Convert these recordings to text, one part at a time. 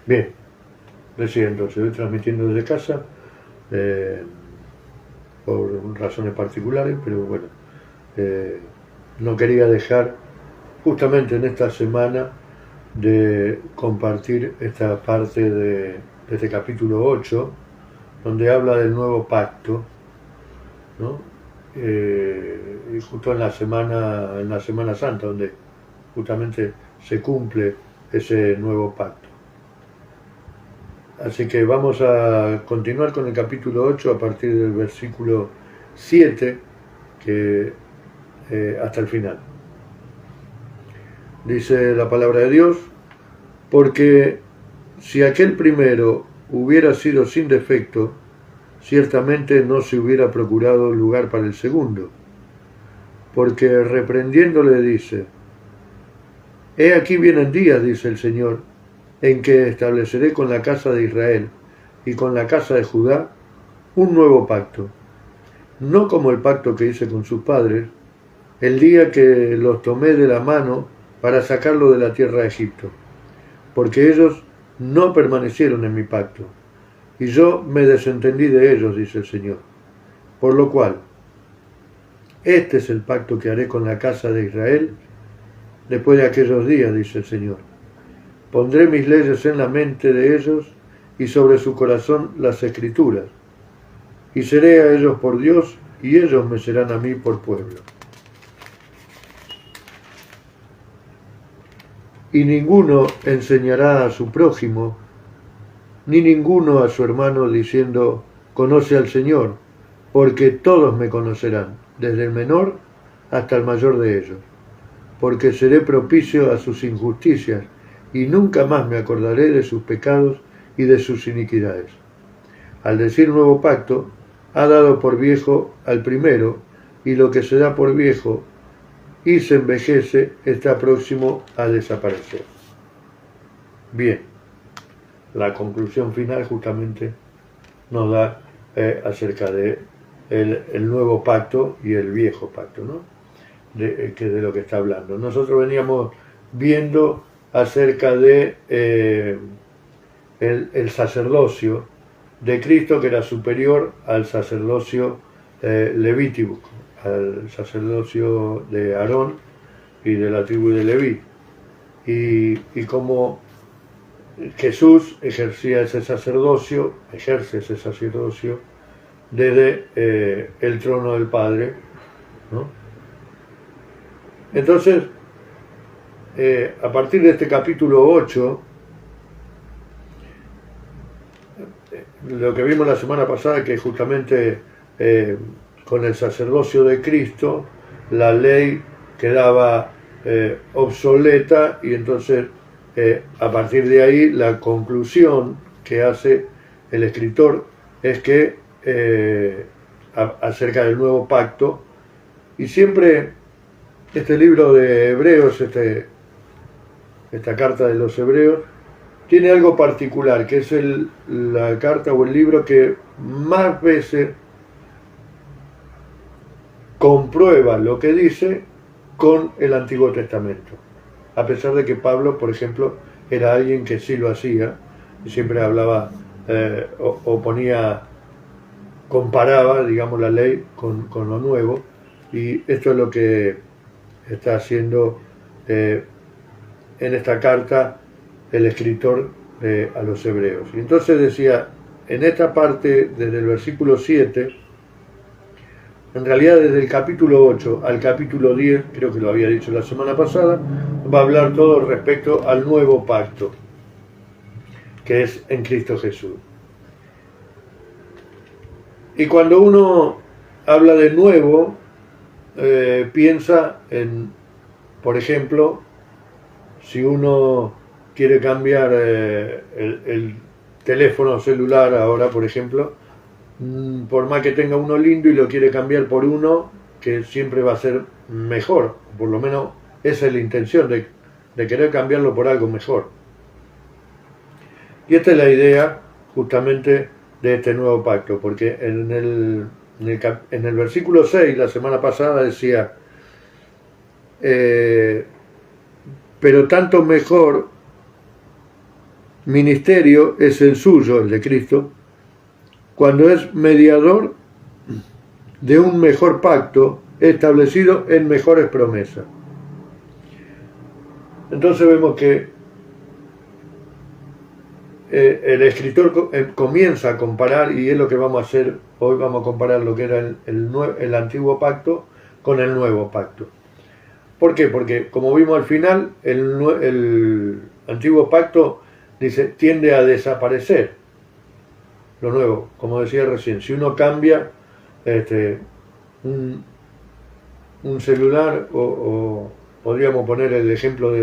Bien, decía entonces, estoy transmitiendo desde casa eh, por razones particulares, pero bueno, eh, no quería dejar justamente en esta semana de compartir esta parte de este capítulo 8, donde habla del nuevo pacto, ¿no? Y justo en la Semana Santa, donde justamente se cumple ese nuevo pacto. Así que vamos a continuar con el capítulo 8 a partir del versículo 7 que, hasta el final. Dice la palabra de Dios: porque si aquel primero hubiera sido sin defecto, ciertamente no se hubiera procurado lugar para el segundo, porque reprendiéndole dice: he aquí vienen días, dice el Señor, en que estableceré con la casa de Israel y con la casa de Judá un nuevo pacto, no como el pacto que hice con sus padres, el día que los tomé de la mano para sacarlo de la tierra de Egipto, porque ellos no permanecieron en mi pacto, y yo me desentendí de ellos, dice el Señor. Por lo cual, este es el pacto que haré con la casa de Israel después de aquellos días, dice el Señor. Pondré mis leyes en la mente de ellos y sobre su corazón las escrituras, y seré a ellos por Dios, y ellos me serán a mí por pueblo. Y ninguno enseñará a su prójimo, ni ninguno a su hermano, diciendo: conoce al Señor, porque todos me conocerán, desde el menor hasta el mayor de ellos, porque seré propicio a sus injusticias, y nunca más me acordaré de sus pecados y de sus iniquidades. Al decir nuevo pacto, ha dado por viejo al primero, y lo que se da por viejo y se envejece está próximo a desaparecer. Bien, la conclusión final justamente nos da acerca de el nuevo pacto y el viejo pacto, ¿no? Que de lo que está hablando. Nosotros veníamos viendo acerca de el sacerdocio de Cristo, que era superior al sacerdocio levítico, al sacerdocio de Aarón y de la tribu de Leví, y cómo Jesús ejerce ese sacerdocio desde el trono del Padre, ¿no? Entonces, a partir de este capítulo 8, lo que vimos la semana pasada, que justamente con el sacerdocio de Cristo, la ley quedaba obsoleta, y entonces a partir de ahí la conclusión que hace el escritor es que acerca del nuevo pacto, y siempre este libro de Hebreos, esta carta de los Hebreos, tiene algo particular, que es la carta o el libro que más veces comprueba lo que dice con el Antiguo Testamento. A pesar de que Pablo, por ejemplo, era alguien que sí lo hacía, y siempre hablaba o comparaba, digamos, la ley con lo nuevo, y esto es lo que está haciendo en esta carta el escritor a los Hebreos. Y entonces decía, en esta parte, desde el versículo 7, en realidad desde el capítulo 8 al capítulo 10, creo que lo había dicho la semana pasada, va a hablar todo respecto al nuevo pacto, que es en Cristo Jesús. Y cuando uno habla de nuevo, piensa en, por ejemplo, si uno quiere cambiar el teléfono celular ahora, por ejemplo, por más que tenga uno lindo y lo quiere cambiar por uno que siempre va a ser mejor, por lo menos esa es la intención de querer cambiarlo por algo mejor. Y esta es la idea justamente de este nuevo pacto, porque en el versículo 6, la semana pasada decía, pero tanto mejor ministerio es el suyo, el de Cristo, cuando es mediador de un mejor pacto establecido en mejores promesas. Entonces vemos que el escritor comienza a comparar, y es lo que vamos a hacer hoy. Vamos a comparar lo que era el antiguo pacto con el nuevo pacto. ¿Por qué? Porque, como vimos al final, el antiguo pacto tiende a desaparecer. Lo nuevo, como decía recién, si uno cambia un celular, o podríamos poner el ejemplo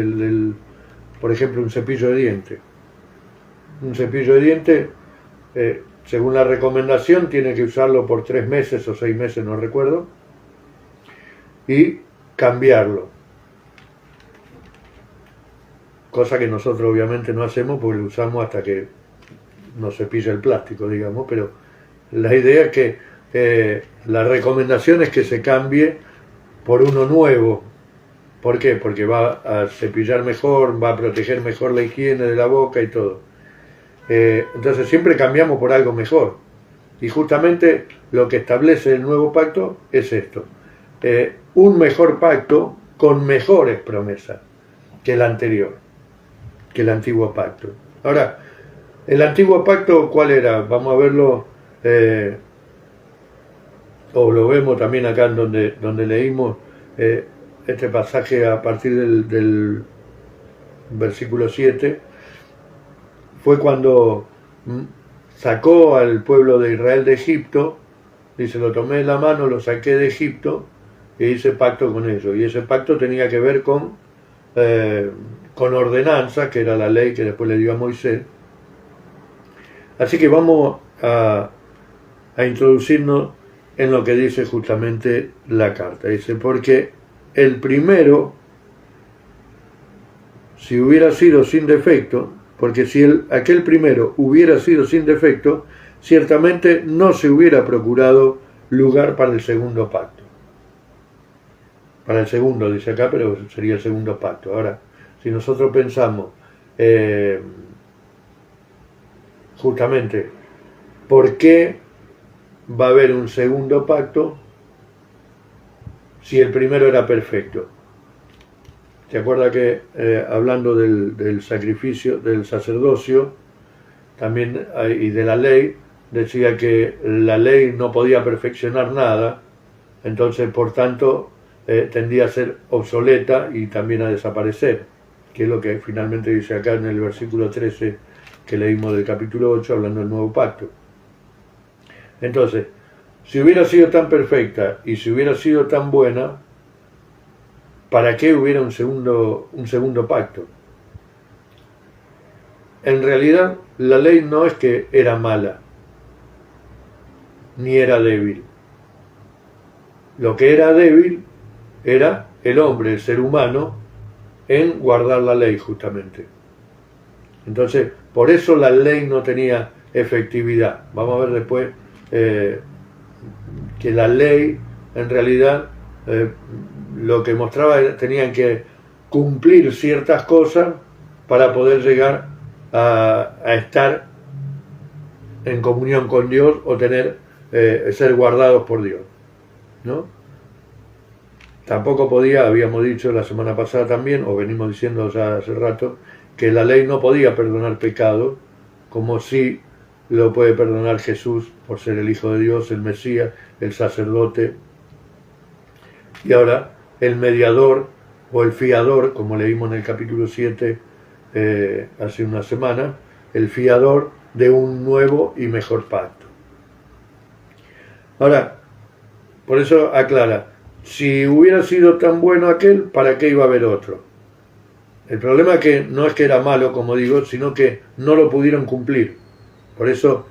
por ejemplo, un cepillo de dientes. Un cepillo de dientes, según la recomendación, tiene que usarlo por 3 meses o 6 meses, no recuerdo, y cambiarlo. Cosa que nosotros obviamente no hacemos, porque lo usamos hasta que nos cepilla el plástico, digamos, pero la idea es que la recomendación es que se cambie por uno nuevo. ¿Por qué? Porque va a cepillar mejor, va a proteger mejor la higiene de la boca y todo. Entonces siempre cambiamos por algo mejor. Y justamente lo que establece el nuevo pacto es esto. Un mejor pacto con mejores promesas que el anterior, que el antiguo pacto. Ahora, el antiguo pacto, ¿cuál era? Vamos a verlo, o lo vemos también acá en donde leímos este pasaje a partir del versículo 7. Fue cuando sacó al pueblo de Israel de Egipto. Dice, lo tomé de la mano, lo saqué de Egipto y hice pacto con ellos. Y ese pacto tenía que ver con ordenanza, que era la ley que después le dio a Moisés. Así que vamos a introducirnos en lo que dice justamente la carta. Dice, porque el primero, si hubiera sido sin defecto, porque si aquel primero hubiera sido sin defecto, ciertamente no se hubiera procurado lugar para el segundo pacto. Para el segundo, dice acá, pero sería el segundo pacto. Ahora, si nosotros pensamos justamente por qué va a haber un segundo pacto si el primero era perfecto. ¿Se acuerda que hablando del sacrificio, del sacerdocio, también y de la ley, decía que la ley no podía perfeccionar nada, entonces por tanto tendía a ser obsoleta y también a desaparecer, que es lo que finalmente dice acá en el versículo 13 que leímos del capítulo 8, hablando del nuevo pacto. Entonces, si hubiera sido tan perfecta y si hubiera sido tan buena, ¿para qué hubiera un segundo pacto? En realidad, la ley no es que era mala, ni era débil. Lo que era débil era el hombre, el ser humano, en guardar la ley justamente. Entonces, por eso la ley no tenía efectividad. Vamos a ver después que la ley, en realidad, lo que mostraba era que tenían que cumplir ciertas cosas para poder llegar a estar en comunión con Dios o ser guardados por Dios, ¿no? Tampoco podía, habíamos dicho la semana pasada también, o venimos diciendo ya hace rato, que la ley no podía perdonar pecado, como sí lo puede perdonar Jesús por ser el Hijo de Dios, el Mesías, el sacerdote. Y ahora el mediador o el fiador, como leímos en el capítulo 7 hace una semana, el fiador de un nuevo y mejor pacto. Ahora, por eso aclara, si hubiera sido tan bueno aquel, ¿para qué iba a haber otro? El problema es que no es que era malo, como digo, sino que no lo pudieron cumplir. Por eso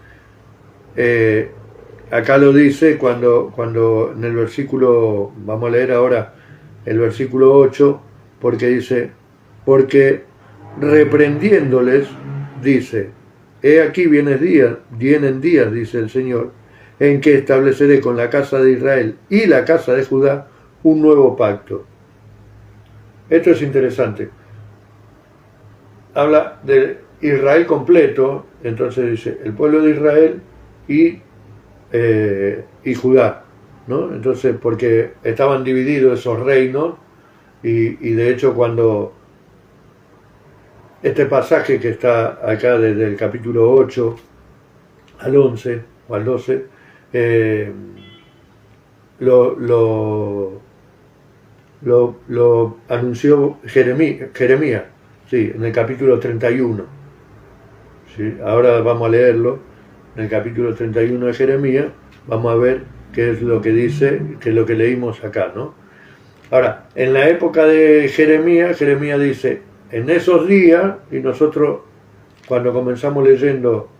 acá lo dice cuando en el versículo, vamos a leer ahora el versículo 8, porque dice, porque reprendiéndoles, dice, he aquí vienen días, dice el Señor, en que estableceré con la casa de Israel y la casa de Judá un nuevo pacto. Esto es interesante. Habla de Israel completo, entonces dice el pueblo de Israel y Judá, ¿no? Entonces, porque estaban divididos esos reinos, y de hecho cuando este pasaje que está acá desde el capítulo 8 al 11 o al 12, lo anunció Jeremías, sí, en el capítulo 31. ¿Sí? Ahora vamos a leerlo, en el capítulo 31 de Jeremías, vamos a ver qué es lo que dice, qué es lo que leímos acá, ¿no? Ahora, en la época de Jeremías, Jeremías dice, en esos días, y nosotros cuando comenzamos leyendo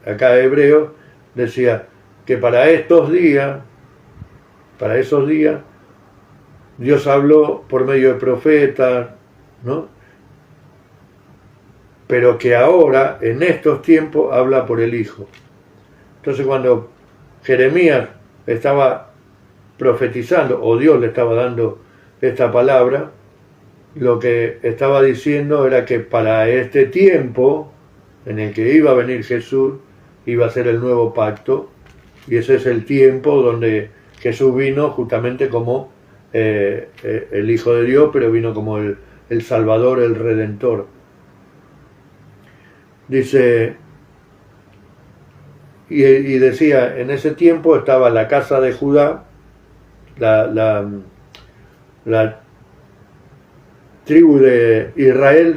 acá Hebreo, decía que para esos días, Dios habló por medio de profetas, ¿no? Pero que ahora, en estos tiempos, habla por el Hijo. Entonces cuando Jeremías estaba profetizando, o Dios le estaba dando esta palabra, lo que estaba diciendo era que para este tiempo en el que iba a venir Jesús, iba a ser el nuevo pacto, y ese es el tiempo donde Jesús vino justamente como el Hijo de Dios, pero vino como el Salvador, el Redentor. Dice, y decía, en ese tiempo estaba la casa de Judá, la tribu de Israel,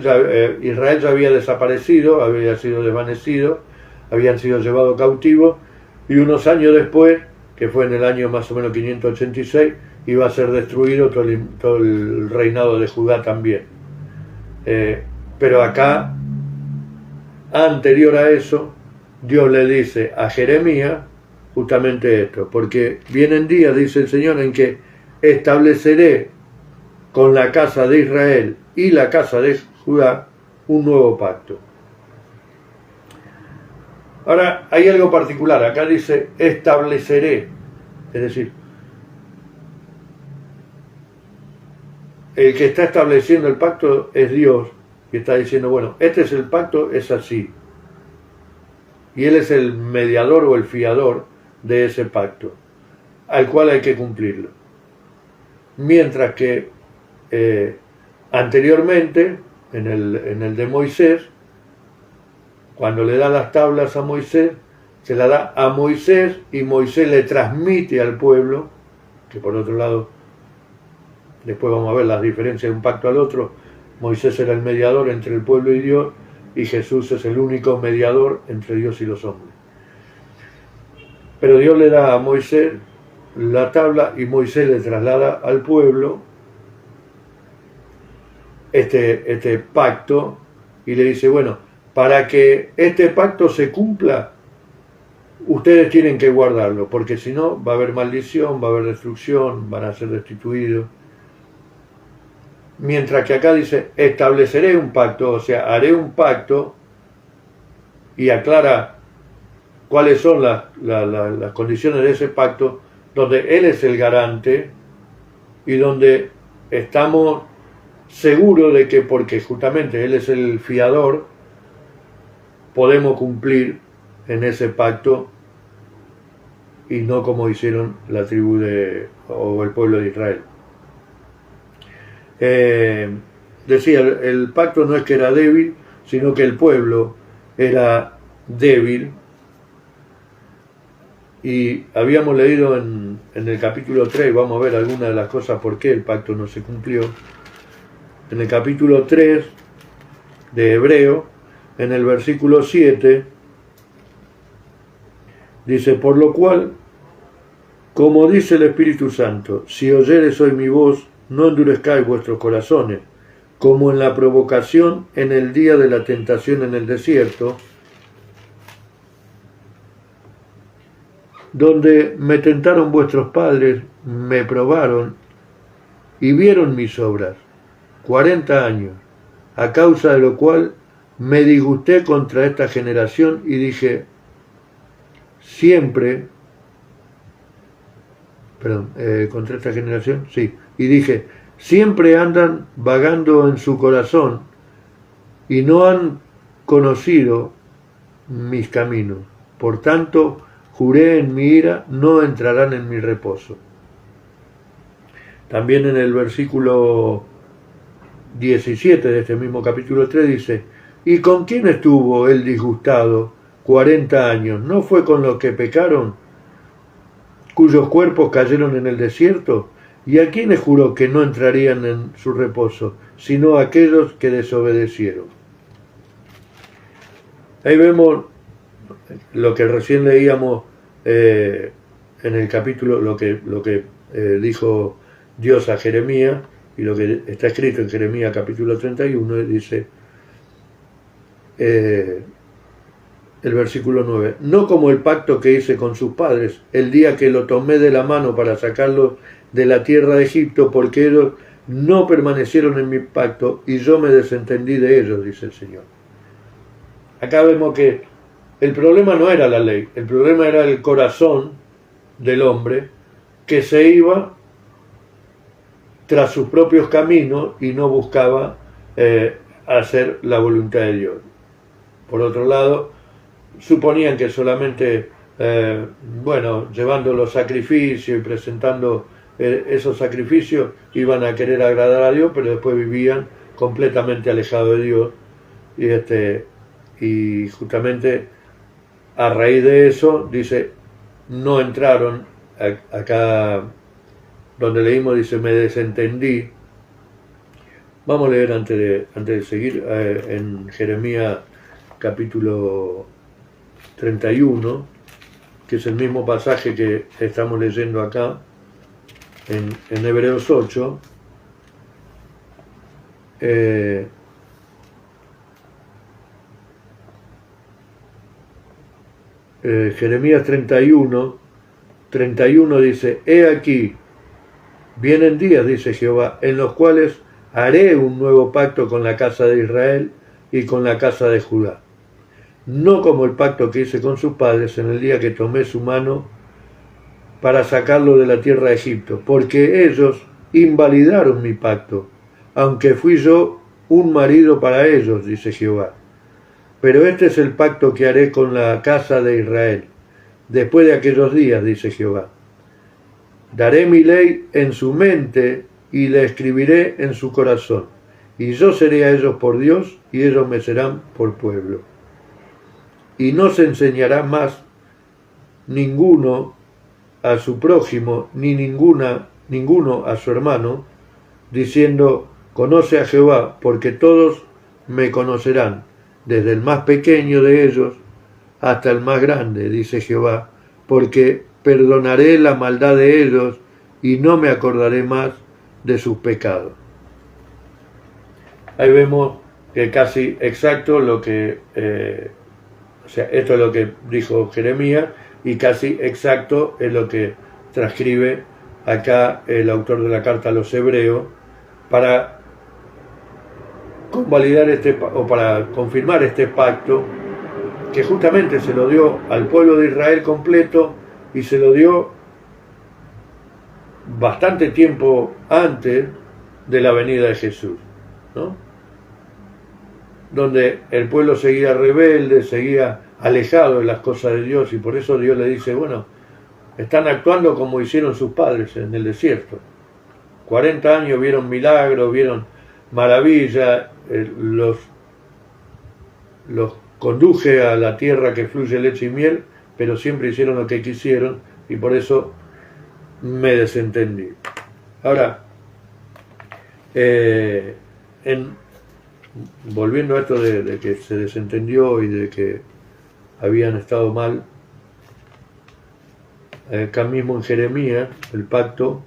Israel ya había desaparecido, había sido desvanecido, habían sido llevados cautivos, y unos años después, que fue en el año más o menos 586, iba a ser destruido todo el reinado de Judá también. Pero acá, anterior a eso, Dios le dice a Jeremías justamente esto, porque vienen días, dice el Señor, en que estableceré con la casa de Israel y la casa de Judá un nuevo pacto. Ahora, hay algo particular, acá dice estableceré, es decir, el que está estableciendo el pacto es Dios, y está diciendo, bueno, este es el pacto, es así, y Él es el mediador o el fiador de ese pacto, al cual hay que cumplirlo. Mientras que anteriormente, en el de Moisés, cuando le da las tablas a Moisés, se la da a Moisés y Moisés le transmite al pueblo, que por otro lado, después vamos a ver las diferencias de un pacto al otro. Moisés era el mediador entre el pueblo y Dios, y Jesús es el único mediador entre Dios y los hombres. Pero Dios le da a Moisés la tabla y Moisés le traslada al pueblo este pacto, y le dice, bueno, para que este pacto se cumpla, ustedes tienen que guardarlo, porque si no va a haber maldición, va a haber destrucción, van a ser destituidos. Mientras que acá dice, estableceré un pacto, o sea, haré un pacto, y aclara cuáles son las condiciones de ese pacto, donde Él es el garante y donde estamos seguros de que, porque justamente Él es el fiador, podemos cumplir en ese pacto y no como hicieron la tribu o el pueblo de Israel. Decía, el pacto no es que era débil, sino que el pueblo era débil. Y habíamos leído en el capítulo 3, vamos a ver algunas de las cosas por qué el pacto no se cumplió. En el capítulo 3 de Hebreo, en el versículo 7, dice, por lo cual, como dice el Espíritu Santo, si oyereis hoy mi voz, no endurezcáis vuestros corazones, como en la provocación en el día de la tentación en el desierto, donde me tentaron vuestros padres, me probaron y vieron mis obras, 40 años, a causa de lo cual me disgusté contra esta generación y dije, contra esta generación, sí, y dije, siempre andan vagando en su corazón y no han conocido mis caminos. Por tanto, juré en mi ira, no entrarán en mi reposo. También en el versículo 17 de este mismo capítulo 3 dice: ¿y con quién estuvo él disgustado 40 años? ¿No fue con los que pecaron, cuyos cuerpos cayeron en el desierto? ¿Y a quiénes juró que no entrarían en su reposo, sino a aquellos que desobedecieron? Ahí vemos lo que recién leíamos en el capítulo, lo que dijo Dios a Jeremías, y lo que está escrito en Jeremías capítulo 31, dice el versículo 9: no como el pacto que hice con sus padres, el día que lo tomé de la mano para sacarlos de la tierra de Egipto, porque ellos no permanecieron en mi pacto y yo me desentendí de ellos, dice el Señor. Acá vemos que el problema no era la ley, el problema era el corazón del hombre que se iba tras sus propios caminos y no buscaba hacer la voluntad de Dios. Por otro lado, suponían que solamente, llevando los sacrificios y presentando esos sacrificios iban a querer agradar a Dios, pero después vivían completamente alejados de Dios. Y justamente a raíz de eso, dice, no entraron, acá donde leímos dice, me desentendí. Vamos a leer antes de seguir en Jeremías capítulo 31, que es el mismo pasaje que estamos leyendo acá en Hebreos 8. Jeremías 31 dice: he aquí, vienen días, dice Jehová, en los cuales haré un nuevo pacto con la casa de Israel y con la casa de Judá, no como el pacto que hice con sus padres en el día que tomé su mano para sacarlo de la tierra de Egipto, porque ellos invalidaron mi pacto, aunque fui yo un marido para ellos, dice Jehová. Pero este es el pacto que haré con la casa de Israel, después de aquellos días, dice Jehová. Daré mi ley en su mente y la escribiré en su corazón, y yo seré a ellos por Dios, y ellos me serán por pueblo. Y no se enseñará más ninguno a su prójimo, ni ninguno a su hermano, diciendo, conoce a Jehová, porque todos me conocerán, desde el más pequeño de ellos hasta el más grande, dice Jehová, porque perdonaré la maldad de ellos y no me acordaré más de sus pecados. Ahí vemos que casi exacto lo que, esto es lo que dijo Jeremías, y casi exacto es lo que transcribe acá el autor de la carta a los Hebreos para convalidar o para confirmar este pacto que justamente se lo dio al pueblo de Israel completo y se lo dio bastante tiempo antes de la venida de Jesús, ¿no? Donde el pueblo seguía rebelde, seguía alejado de las cosas de Dios, y por eso Dios le dice, bueno, están actuando como hicieron sus padres en el desierto. 40 años vieron milagros, vieron maravillas, los conduje a la tierra que fluye leche y miel, pero siempre hicieron lo que quisieron y por eso me desentendí. Ahora, volviendo a esto de que se desentendió y de que habían estado mal, acá mismo en Jeremías, el pacto,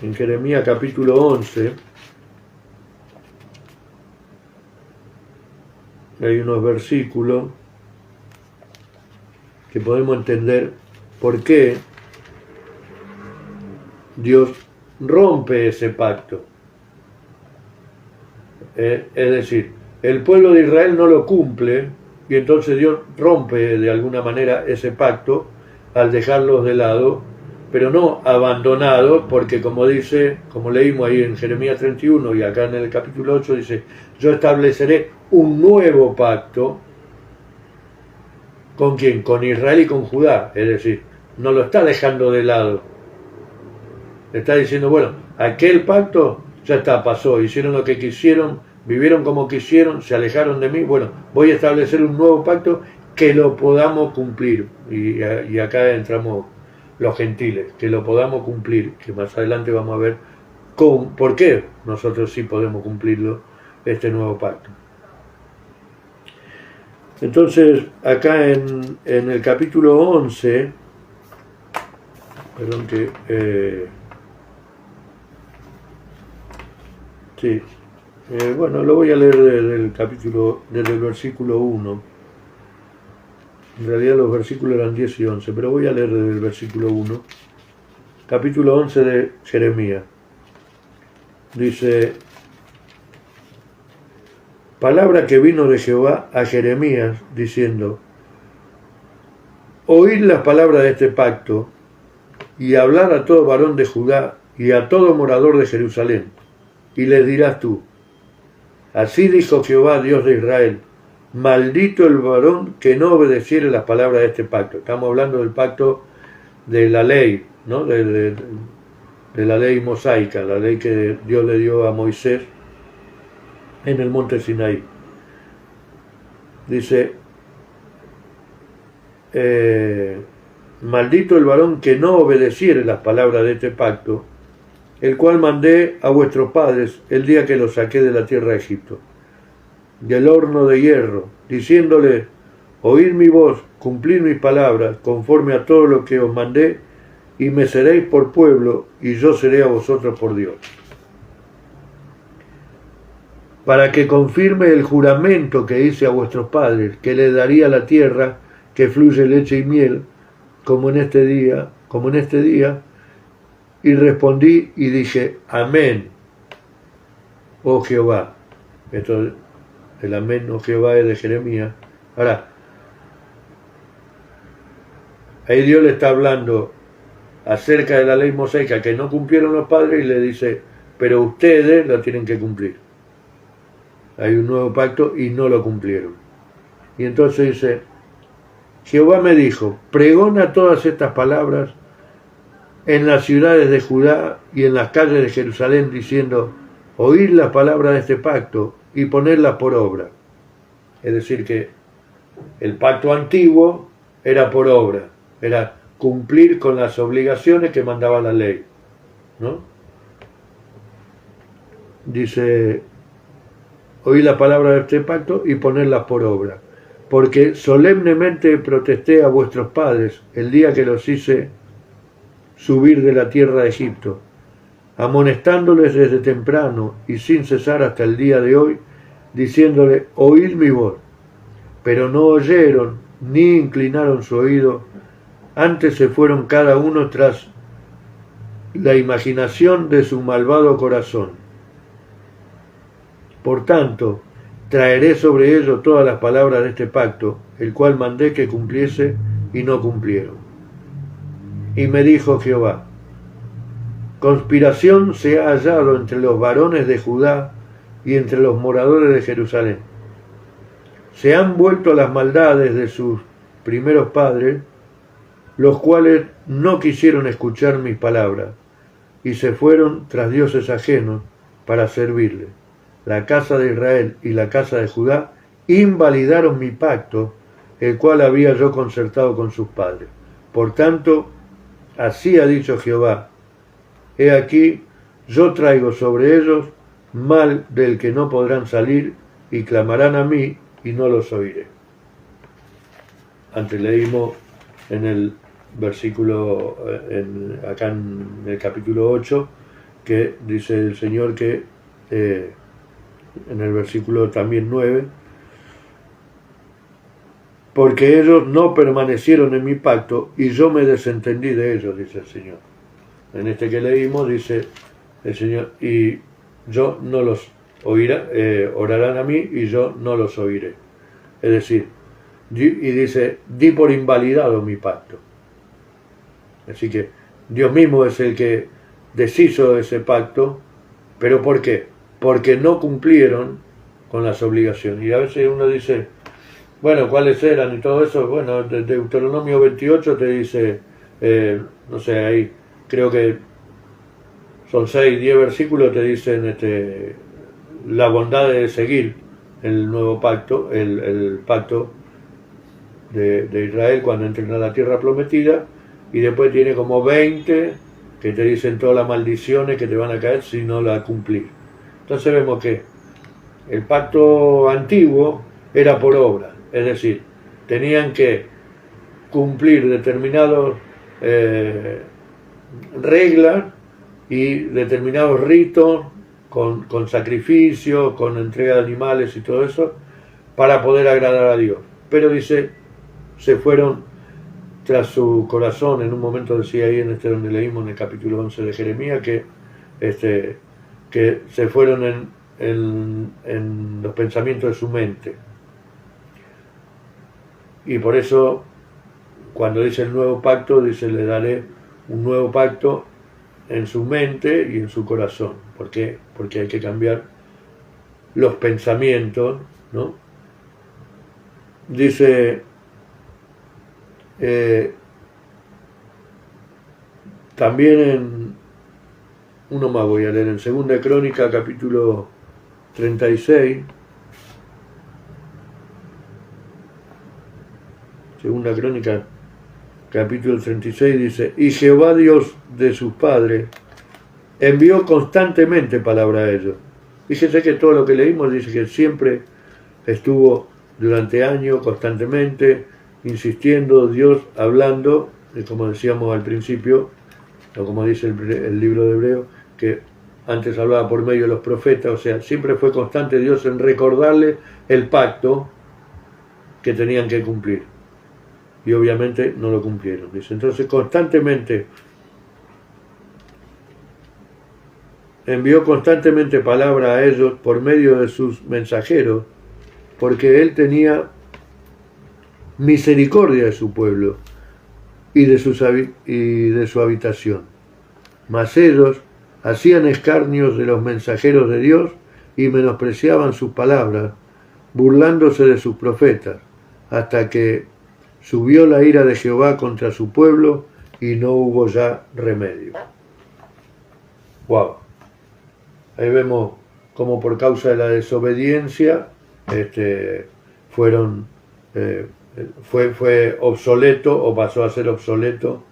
en Jeremías capítulo 11, hay unos versículos que podemos entender por qué Dios rompe ese pacto. Es decir, el pueblo de Israel no lo cumple y entonces Dios rompe de alguna manera ese pacto al dejarlos de lado pero no abandonado, porque como dice, como leímos ahí en Jeremías 31 y acá en el capítulo 8 dice, yo estableceré un nuevo pacto. ¿Con quién? Con Israel y con Judá. Es decir, no lo está dejando de lado. Le está diciendo, bueno, aquel pacto ya está, pasó, hicieron lo que quisieron, vivieron como quisieron, se alejaron de mí. Bueno, voy a establecer un nuevo pacto que lo podamos cumplir. Y acá entramos los gentiles, que lo podamos cumplir, que más adelante vamos a ver por qué nosotros sí podemos cumplirlo, este nuevo pacto. Entonces, acá en el capítulo 11, perdón que... sí, bueno, lo voy a leer desde el versículo 1. En realidad los versículos eran 10 y 11, pero voy a leer desde el versículo 1. Capítulo 11 de Jeremías. Dice... Palabra que vino de Jehová a Jeremías, diciendo, oíd las palabras de este pacto, y hablar a todo varón de Judá, y a todo morador de Jerusalén, y les dirás tú, así dijo Jehová, Dios de Israel, maldito el varón que no obedeciere las palabras de este pacto. Estamos hablando del pacto de la ley, ¿no? de la ley mosaica, la ley que Dios le dio a Moisés en el monte Sinaí. Dice, maldito el varón que no obedeciere las palabras de este pacto, el cual mandé a vuestros padres el día que los saqué de la tierra de Egipto, del horno de hierro, diciéndole, oíd mi voz, cumplid mis palabras, conforme a todo lo que os mandé, y me seréis por pueblo, y yo seré a vosotros por Dios. Para que confirme el juramento que hice a vuestros padres, que les daría la tierra que fluye leche y miel, como en este día, y respondí y dije, amén, oh Jehová. Esto, el amén, oh Jehová, es de Jeremías. Ahora, ahí Dios le está hablando acerca de la ley mosaica que no cumplieron los padres y le dice, pero ustedes la tienen que cumplir. Hay un nuevo pacto y no lo cumplieron. Y entonces dice, Jehová me dijo, pregona todas estas palabras en las ciudades de Judá y en las calles de Jerusalén, diciendo, oíd las palabras de este pacto y ponedlas por obra. Es decir, que el pacto antiguo era por obra, era cumplir con las obligaciones que mandaba la ley, ¿no? Dice, oí la palabra de este pacto y ponerlas por obra, porque solemnemente protesté a vuestros padres el día que los hice subir de la tierra de Egipto, amonestándoles desde temprano y sin cesar hasta el día de hoy, diciéndole, oíd mi voz, pero no oyeron ni inclinaron su oído, antes se fueron cada uno tras la imaginación de su malvado corazón. Por tanto, traeré sobre ellos todas las palabras de este pacto, el cual mandé que cumpliese y no cumplieron. Y me dijo Jehová, conspiración se ha hallado entre los varones de Judá y entre los moradores de Jerusalén. Se han vuelto a las maldades de sus primeros padres, los cuales no quisieron escuchar mis palabras, y se fueron tras dioses ajenos para servirles. La casa de Israel y la casa de Judá invalidaron mi pacto, el cual había yo concertado con sus padres. Por tanto, así ha dicho Jehová, he aquí, yo traigo sobre ellos mal del que no podrán salir, y clamarán a mí, y no los oiré. Antes leímos en el versículo, acá en el capítulo 8, que dice el Señor que, en el versículo también 9, porque ellos no permanecieron en mi pacto y yo me desentendí de ellos, dice el Señor. En este que leímos dice el Señor, y yo no los oiré, orarán a mí y yo no los oiré. Es decir, y dice, di por invalidado mi pacto. Así que Dios mismo es el que deshizo ese pacto, pero ¿por qué? Porque no cumplieron con las obligaciones. Y a veces uno dice, bueno, ¿cuáles eran y todo eso? Bueno, de Deuteronomio 28 te dice, no sé, ahí creo que son 6, 10 versículos, te dicen la bondad de seguir el nuevo pacto, el pacto de Israel cuando entren a la tierra prometida, y después tiene como 20 que te dicen todas las maldiciones que te van a caer si no la cumplís. Entonces vemos que el pacto antiguo era por obra, es decir, tenían que cumplir determinadas reglas y determinados ritos con sacrificios, con entrega de animales y todo eso, para poder agradar a Dios. Pero dice, se fueron tras su corazón. En un momento decía ahí donde leímos en el capítulo 11 de Jeremías que se fueron en los pensamientos de su mente. Y por eso cuando dice el nuevo pacto, dice le daré un nuevo pacto en su mente y en su corazón. ¿Por qué? Porque hay que cambiar los pensamientos, ¿no? Dice también uno más voy a leer en Segunda Crónica capítulo 36. Segunda Crónica capítulo 36 dice, y Jehová Dios de sus padres envió constantemente palabra a ellos. Fíjense que todo lo que leímos dice que siempre estuvo durante años constantemente insistiendo Dios hablando, como decíamos al principio, o como dice el libro de Hebreo, que antes hablaba por medio de los profetas, o sea, siempre fue constante Dios en recordarle el pacto que tenían que cumplir. Y obviamente no lo cumplieron. Dice, entonces constantemente envió constantemente palabra a ellos por medio de sus mensajeros, porque él tenía misericordia de su pueblo y de su habitación. Mas ellos hacían escarnios de los mensajeros de Dios y menospreciaban sus palabras, burlándose de sus profetas, hasta que subió la ira de Jehová contra su pueblo y no hubo ya remedio. Wow. Ahí vemos cómo por causa de la desobediencia fue obsoleto o pasó a ser obsoleto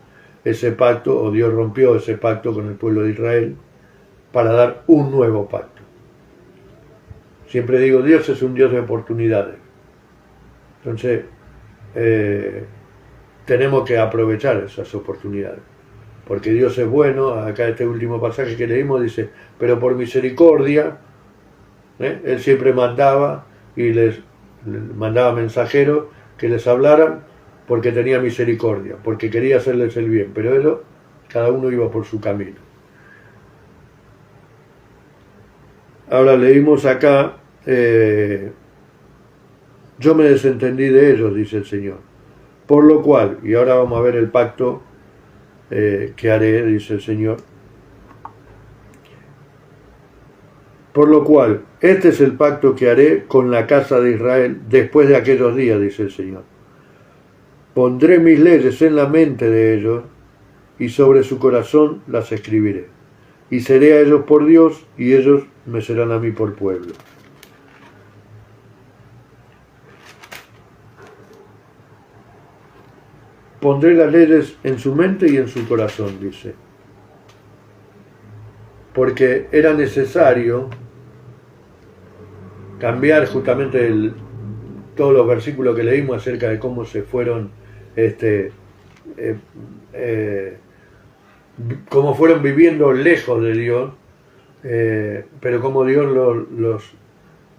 ese pacto, o Dios rompió ese pacto con el pueblo de Israel para dar un nuevo pacto. Siempre digo, Dios es un Dios de oportunidades. Entonces, tenemos que aprovechar esas oportunidades, porque Dios es bueno. Acá este último pasaje que leímos dice, pero por misericordia, Él siempre mandaba y les mandaba mensajeros que les hablaran porque tenía misericordia, porque quería hacerles el bien, pero cada uno iba por su camino. Ahora leímos acá, yo me desentendí de ellos, dice el Señor, por lo cual, y ahora vamos a ver el pacto que haré, dice el Señor, por lo cual, este es el pacto que haré con la casa de Israel después de aquellos días, dice el Señor. Pondré mis leyes en la mente de ellos y sobre su corazón las escribiré. Y seré a ellos por Dios y ellos me serán a mí por pueblo. Pondré las leyes en su mente y en su corazón, dice. Porque era necesario cambiar justamente todos los versículos que leímos acerca de cómo se fueron cómo fueron viviendo lejos de Dios, pero como Dios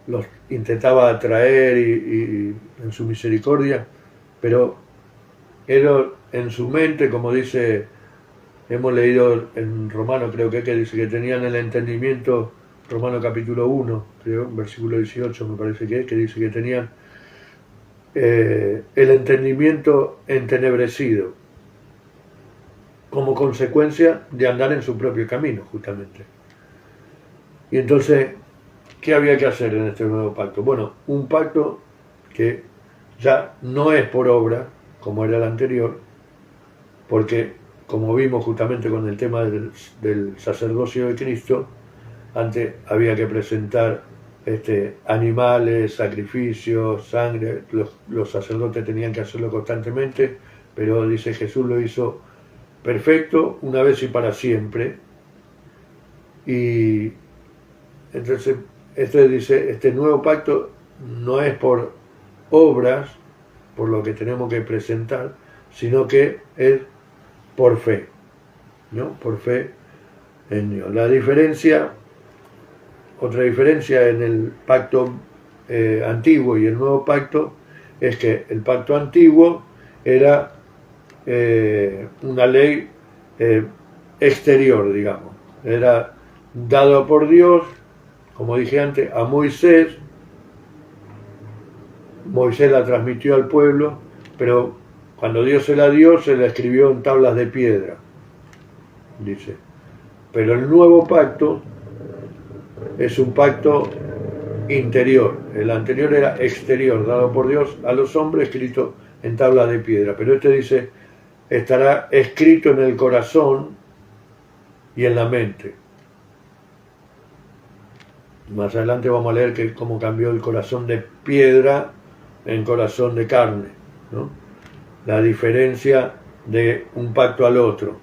los intentaba atraer y en su misericordia, pero ellos en su mente, como dice, hemos leído en Romano, creo que dice que tenían el entendimiento, Romano capítulo 1, creo, versículo 18 me parece que dice que tenían el entendimiento entenebrecido. como consecuencia de andar en su propio camino, justamente. Y entonces, ¿qué había que hacer en este nuevo pacto? Bueno, un pacto que ya no es por obra, como era el anterior, porque, como vimos justamente con el tema del sacerdocio de Cristo, antes había que presentar animales, sacrificios, sangre, los sacerdotes tenían que hacerlo constantemente, pero dice Jesús lo hizo perfecto una vez y para siempre. Y entonces dice, este nuevo pacto no es por obras, por lo que tenemos que presentar, sino que es por fe, ¿no? Por fe en Dios. Otra diferencia en el pacto antiguo y el nuevo pacto es que el pacto antiguo era una ley exterior, digamos, era dado por Dios, como dije antes, a Moisés. Moisés la transmitió al pueblo, pero cuando Dios se la dio, se la escribió en tablas de piedra, dice. Pero el nuevo pacto es un pacto interior. El anterior era exterior, dado por Dios a los hombres, escrito en tablas de piedra. Pero este dice, estará escrito en el corazón y en la mente. Más adelante vamos a leer cómo cambió el corazón de piedra en corazón de carne, ¿no? La diferencia de un pacto al otro.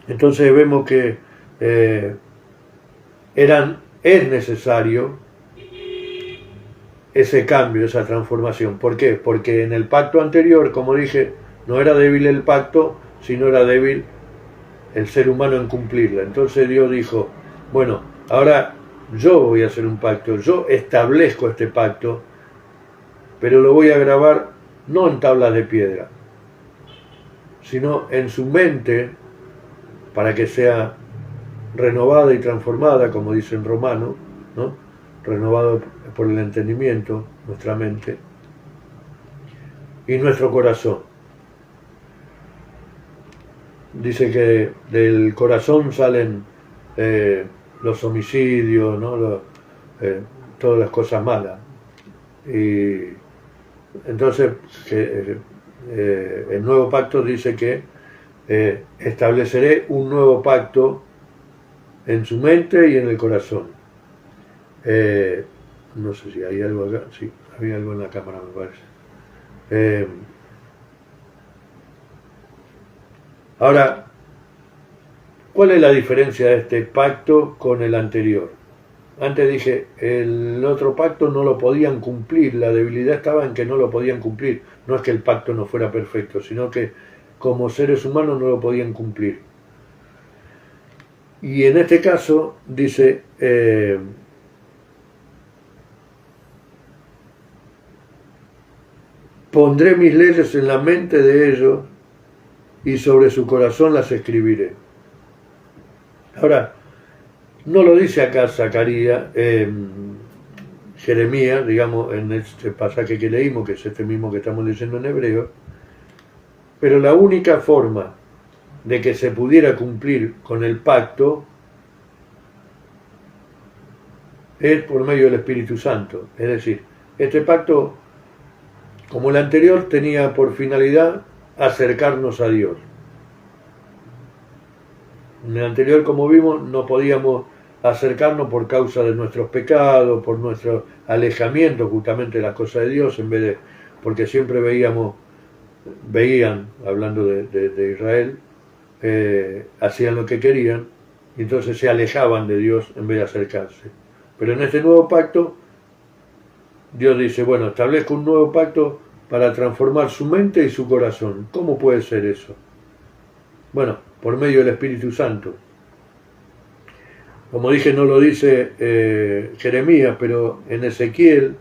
Entonces vemos que es necesario ese cambio, esa transformación. ¿Por qué? Porque en el pacto anterior, como dije, no era débil el pacto, sino era débil el ser humano en cumplirla. Entonces Dios dijo, bueno, ahora yo voy a hacer un pacto, yo establezco este pacto, pero lo voy a grabar no en tablas de piedra, sino en su mente, para que sea renovada y transformada, como dice en Romano, ¿no? Renovado por el entendimiento, nuestra mente, y nuestro corazón. Dice que del corazón salen los homicidios, ¿no? Todas las cosas malas. Y entonces el nuevo pacto dice que estableceré un nuevo pacto en su mente y en el corazón. No sé si hay algo acá, sí, había algo en la cámara, me parece. Ahora, ¿cuál es la diferencia de este pacto con el anterior? Antes dije, el otro pacto no lo podían cumplir, la debilidad estaba en que no lo podían cumplir. No es que el pacto no fuera perfecto, sino que como seres humanos no lo podían cumplir. Y en este caso dice, pondré mis leyes en la mente de ellos y sobre su corazón las escribiré. Ahora, no lo dice acá Zacarías, Jeremías, digamos, en este pasaje que leímos, que es este mismo que estamos leyendo en hebreo, pero la única forma de que se pudiera cumplir con el pacto es por medio del Espíritu Santo. Es decir, este pacto, como el anterior, tenía por finalidad acercarnos a Dios. En el anterior, como vimos, no podíamos acercarnos por causa de nuestros pecados, por nuestro alejamiento justamente de las cosas de Dios, en vez de, porque siempre veían, hablando de Israel, hacían lo que querían, y entonces se alejaban de Dios en vez de acercarse. Pero en este nuevo pacto, Dios dice, bueno, establezco un nuevo pacto para transformar su mente y su corazón. ¿Cómo puede ser eso? Bueno, por medio del Espíritu Santo. Como dije, no lo dice Jeremías, pero en Ezequiel,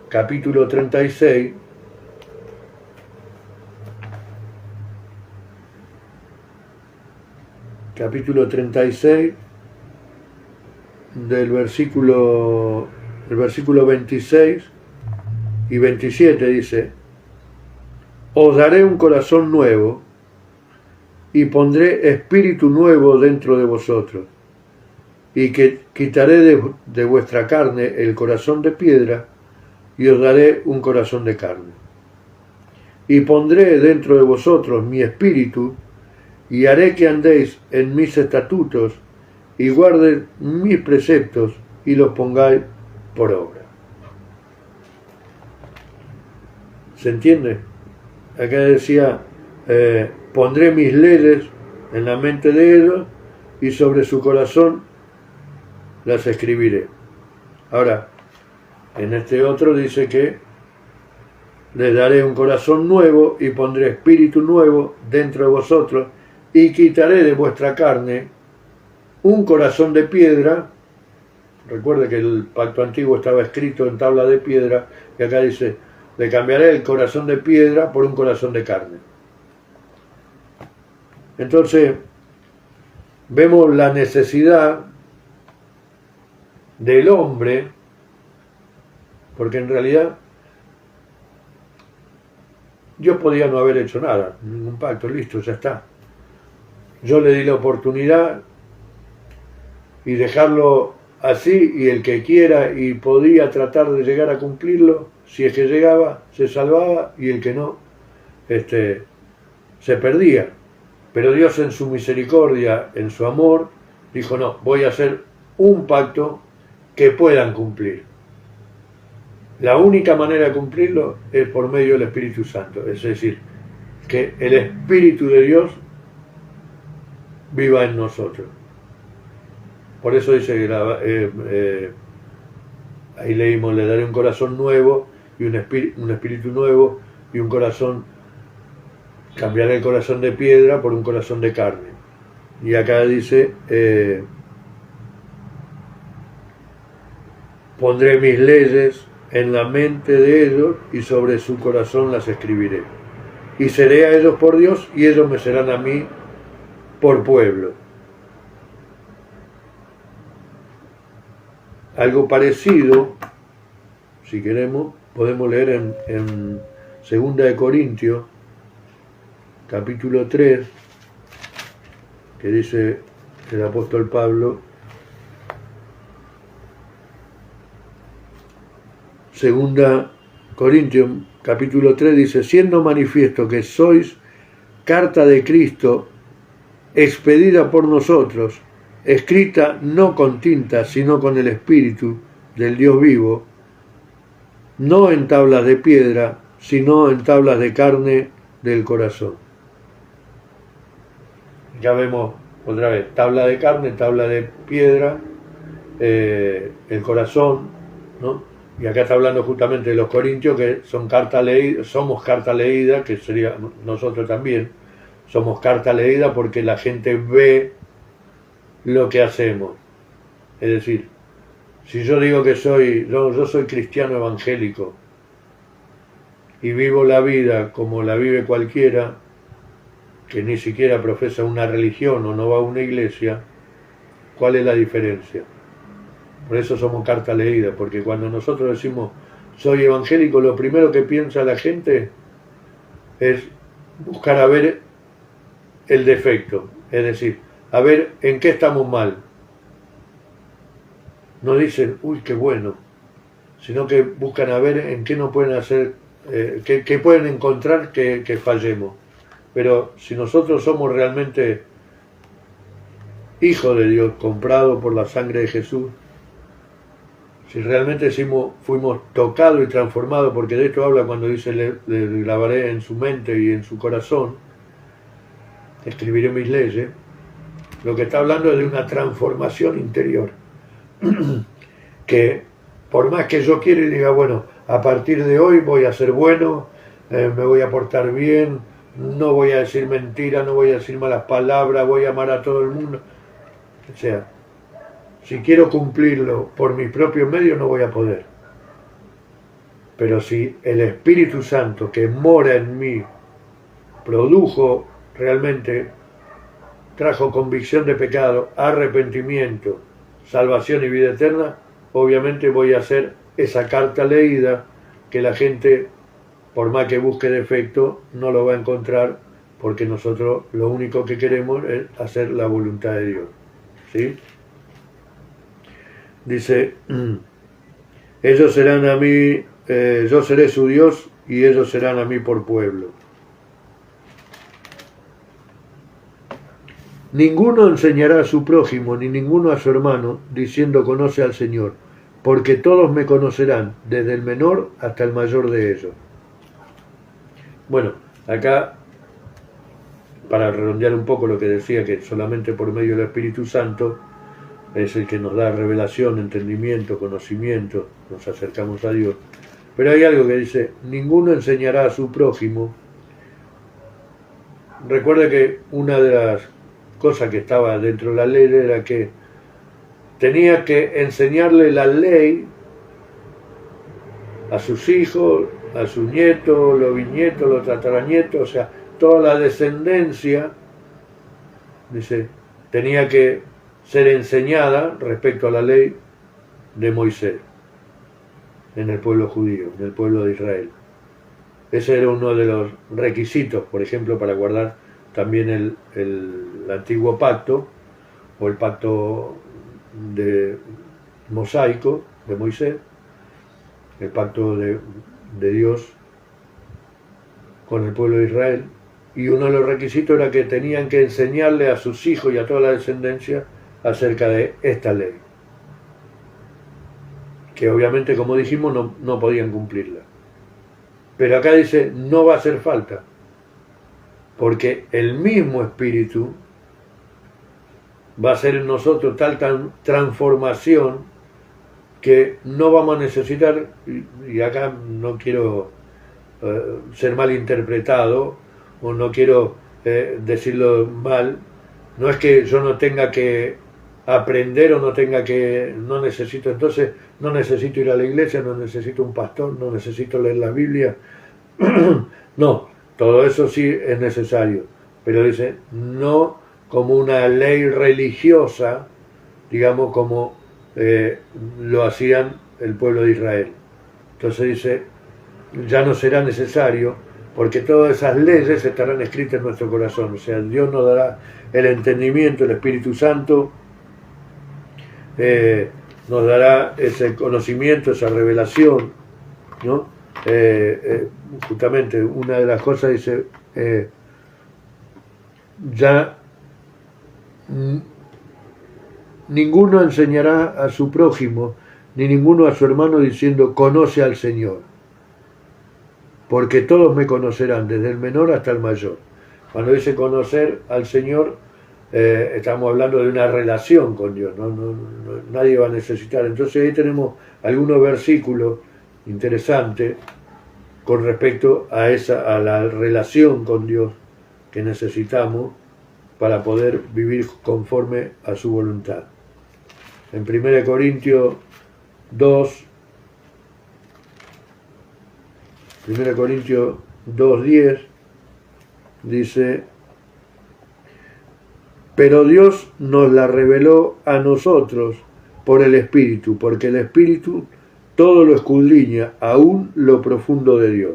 capítulo 36, del versículo 26 y 27 dice, os daré un corazón nuevo y pondré espíritu nuevo dentro de vosotros, y que quitaré de vuestra carne el corazón de piedra, y os daré un corazón de carne. Y pondré dentro de vosotros mi espíritu, y haré que andéis en mis estatutos, y guardéis mis preceptos, y los pongáis por obra. ¿Se entiende? Acá decía, pondré mis leyes en la mente de ellos, y sobre su corazón las escribiré. Ahora, en este otro dice que les daré un corazón nuevo y pondré espíritu nuevo dentro de vosotros y quitaré de vuestra carne un corazón de piedra. Recuerde que el pacto antiguo estaba escrito en tabla de piedra y acá dice, le cambiaré el corazón de piedra por un corazón de carne. Entonces, vemos la necesidad del hombre, porque en realidad yo podía no haber hecho nada, ningún pacto, listo, ya está. Yo le di la oportunidad y dejarlo así, y el que quiera y podía tratar de llegar a cumplirlo, si es que llegaba, se salvaba, y el que no, se perdía. Pero Dios en su misericordia, en su amor, dijo, no, voy a hacer un pacto que puedan cumplir. La única manera de cumplirlo es por medio del Espíritu Santo, es decir, que el Espíritu de Dios viva en nosotros. Por eso dice que ahí leímos, le daré un corazón nuevo y un espíritu nuevo y un corazón, cambiaré el corazón de piedra por un corazón de carne. Y acá dice, pondré mis leyes en la mente de ellos y sobre su corazón las escribiré. Y seré a ellos por Dios y ellos me serán a mí por pueblo. Algo parecido, si queremos, podemos leer en 2 de Corintios, capítulo 3, que dice el apóstol Pablo, 2 Corintios, capítulo 3, dice, siendo manifiesto que sois carta de Cristo, expedida por nosotros, escrita no con tinta, sino con el Espíritu del Dios vivo, no en tablas de piedra, sino en tablas de carne del corazón. Ya vemos otra vez, tabla de carne, tabla de piedra, el corazón, ¿no? Y acá está hablando justamente de los corintios, que son carta leída, somos carta leída, que sería nosotros también, somos carta leída porque la gente ve lo que hacemos. Es decir, si yo digo que yo soy cristiano evangélico y vivo la vida como la vive cualquiera, que ni siquiera profesa una religión o no va a una iglesia, ¿cuál es la diferencia? Por eso somos carta leída, porque cuando nosotros decimos soy evangélico, lo primero que piensa la gente es buscar a ver el defecto, es decir, a ver en qué estamos mal. No dicen, uy, qué bueno, sino que buscan a ver en qué no pueden hacer, qué pueden encontrar que fallemos. Pero si nosotros somos realmente hijos de Dios, comprados por la sangre de Jesús, si realmente fuimos tocados y transformados, porque de esto habla cuando dice le grabaré en su mente y en su corazón, escribiré mis leyes, lo que está hablando es de una transformación interior, que por más que yo quiera y diga, bueno, a partir de hoy voy a ser bueno, me voy a portar bien, no voy a decir mentiras, no voy a decir malas palabras, voy a amar a todo el mundo, o sea, si quiero cumplirlo por mis propios medios no voy a poder. Pero si el Espíritu Santo que mora en mí produjo realmente, trajo convicción de pecado, arrepentimiento, salvación y vida eterna, obviamente voy a hacer esa carta leída que la gente, por más que busque defecto, no lo va a encontrar porque nosotros lo único que queremos es hacer la voluntad de Dios. ¿Sí? Dice, ellos serán a mí, yo seré su Dios y ellos serán a mí por pueblo. Ninguno enseñará a su prójimo, ni ninguno a su hermano, diciendo conoce al Señor, porque todos me conocerán, desde el menor hasta el mayor de ellos. Bueno, acá, para redondear un poco lo que decía, que solamente por medio del Espíritu Santo es el que nos da revelación, entendimiento, conocimiento, nos acercamos a Dios. Pero hay algo que dice, ninguno enseñará a su prójimo. Recuerda que una de las cosas que estaba dentro de la ley era que tenía que enseñarle la ley a sus hijos, a sus nietos, los bisnietos, los tataranietos, o sea, toda la descendencia, dice, tenía que ser enseñada respecto a la ley de Moisés en el pueblo judío, en el pueblo de Israel. Ese era uno de los requisitos, por ejemplo, para guardar también el antiguo pacto, o el pacto mosaico de Moisés, el pacto de Dios con el pueblo de Israel. Y uno de los requisitos era que tenían que enseñarle a sus hijos y a toda la descendencia acerca de esta ley, que obviamente, como dijimos, no podían cumplirla. Pero acá dice, no va a hacer falta, porque el mismo Espíritu va a hacer en nosotros tal transformación que no vamos a necesitar, y acá no quiero ser mal interpretado, o no quiero decirlo mal, no es que yo no tenga que aprender o no necesito, entonces no necesito ir a la iglesia, no necesito un pastor, no necesito leer la Biblia. No, todo eso sí es necesario, pero dice, no como una ley religiosa, digamos, como lo hacían el pueblo de Israel. Entonces dice, ya no será necesario, porque todas esas leyes estarán escritas en nuestro corazón. O sea, Dios nos dará el entendimiento, el Espíritu Santo nos dará ese conocimiento, esa revelación, ¿no? Justamente una de las cosas dice, ya ninguno enseñará a su prójimo, ni ninguno a su hermano diciendo conoce al Señor, porque todos me conocerán, desde el menor hasta el mayor. Cuando dice conocer al Señor, estamos hablando de una relación con Dios, nadie va a necesitar. Entonces ahí tenemos algunos versículos interesantes con respecto a la relación con Dios que necesitamos para poder vivir conforme a su voluntad. En 1 Corintios 2:10 dice, pero Dios nos la reveló a nosotros por el Espíritu, porque el Espíritu todo lo escudriña, aún lo profundo de Dios.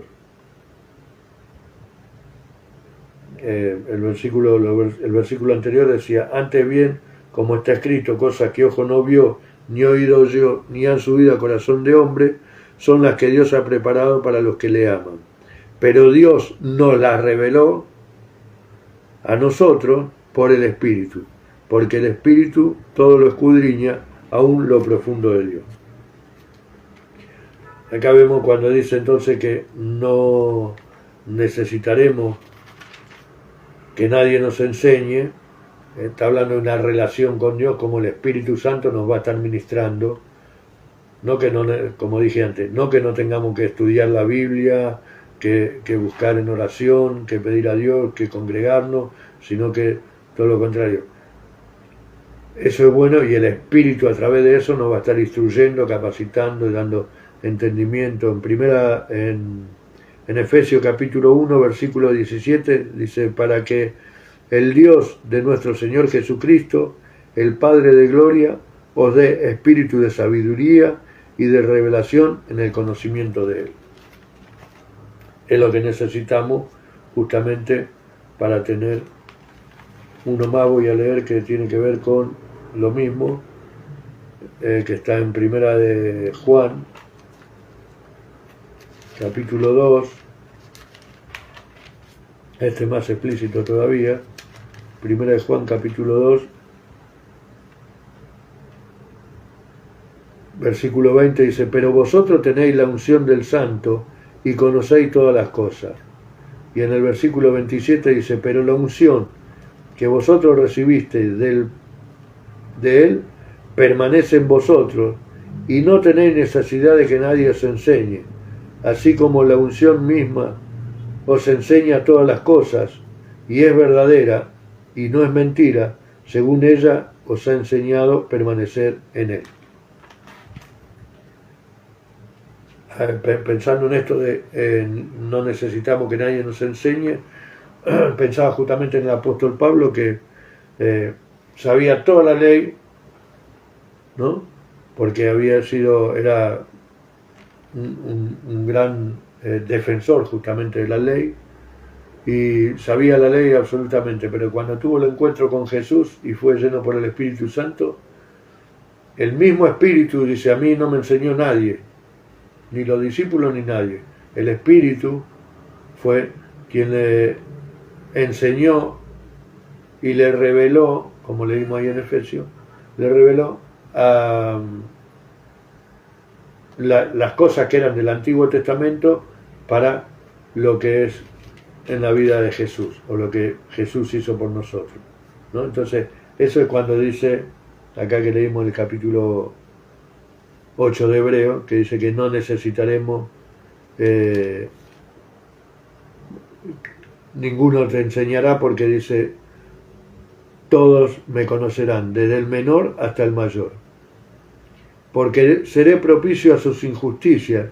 El versículo anterior decía, antes bien, como está escrito, cosas que ojo no vio, ni oído oyó, ni han subido a corazón de hombre, son las que Dios ha preparado para los que le aman. Pero Dios nos las reveló a nosotros por el Espíritu, porque el Espíritu todo lo escudriña, aún lo profundo de Dios. Acá vemos cuando dice entonces que no necesitaremos que nadie nos enseñe, está hablando de una relación con Dios, como el Espíritu Santo nos va a estar ministrando, no que no, como dije antes, no que no tengamos que estudiar la Biblia, que buscar en oración, que pedir a Dios, que congregarnos, sino que todo lo contrario. Eso es bueno, y el Espíritu a través de eso nos va a estar instruyendo, capacitando y dando entendimiento. En Efesios capítulo 1, versículo 17, dice, para que el Dios de nuestro Señor Jesucristo, el Padre de gloria, os dé espíritu de sabiduría y de revelación en el conocimiento de Él. Es lo que necesitamos justamente para tener uno más. Voy a leer que tiene que ver con lo mismo, que está en Primera de Juan, capítulo 2, este es más explícito todavía. Primera de Juan, capítulo 2, versículo 20 dice: pero vosotros tenéis la unción del Santo y conocéis todas las cosas. Y en el versículo 27 dice: pero la unción que vosotros recibisteis de Él permanece en vosotros, y no tenéis necesidad de que nadie os enseñe, así como la unción misma os enseña todas las cosas, y es verdadera, y no es mentira, según ella os ha enseñado permanecer en Él. Pensando en esto de no necesitamos que nadie nos enseñe, pensaba justamente en el apóstol Pablo, que sabía toda la ley, ¿no? Porque era un gran defensor justamente de la ley, y sabía la ley absolutamente, pero cuando tuvo el encuentro con Jesús y fue lleno por el Espíritu Santo, el mismo Espíritu dice: a mí no me enseñó nadie, ni los discípulos ni nadie. El Espíritu fue quien le enseñó y le reveló, como leímos ahí en Efesios, le reveló las cosas que eran del Antiguo Testamento para lo que es en la vida de Jesús, o lo que Jesús hizo por nosotros, ¿no? Entonces, eso es cuando dice, acá que leímos el capítulo 8 de Hebreo, que dice que no necesitaremos, ninguno te enseñará, porque dice: todos me conocerán, desde el menor hasta el mayor, porque seré propicio a sus injusticias,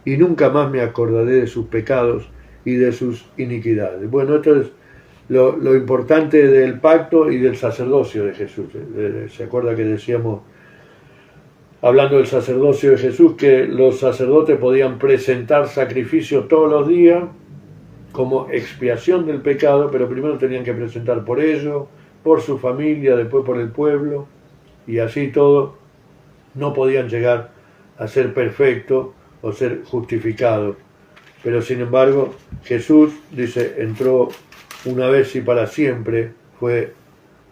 y nunca más me acordaré de sus pecados y de sus iniquidades. Bueno, esto es lo importante del pacto y del sacerdocio de Jesús. ¿Se acuerda que decíamos, hablando del sacerdocio de Jesús, que los sacerdotes podían presentar sacrificios todos los días como expiación del pecado, pero primero tenían que presentar por ellos, por su familia, después por el pueblo, y así todo no podían llegar a ser perfectos o ser justificados. Pero sin embargo, Jesús, dice, entró una vez y para siempre, fue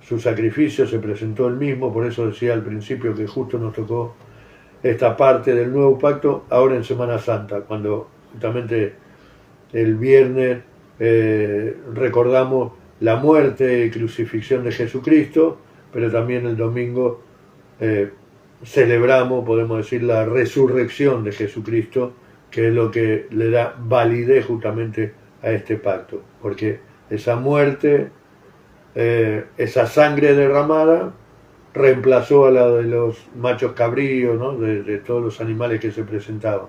su sacrificio, se presentó él mismo. Por eso decía al principio que justo nos tocó esta parte del nuevo pacto ahora en Semana Santa, cuando justamente el viernes recordamos la muerte y crucifixión de Jesucristo, pero también el domingo celebramos, podemos decir, la resurrección de Jesucristo, que es lo que le da validez justamente a este pacto, porque esa muerte, esa sangre derramada, reemplazó a la de los machos cabríos, ¿no? de todos los animales que se presentaban.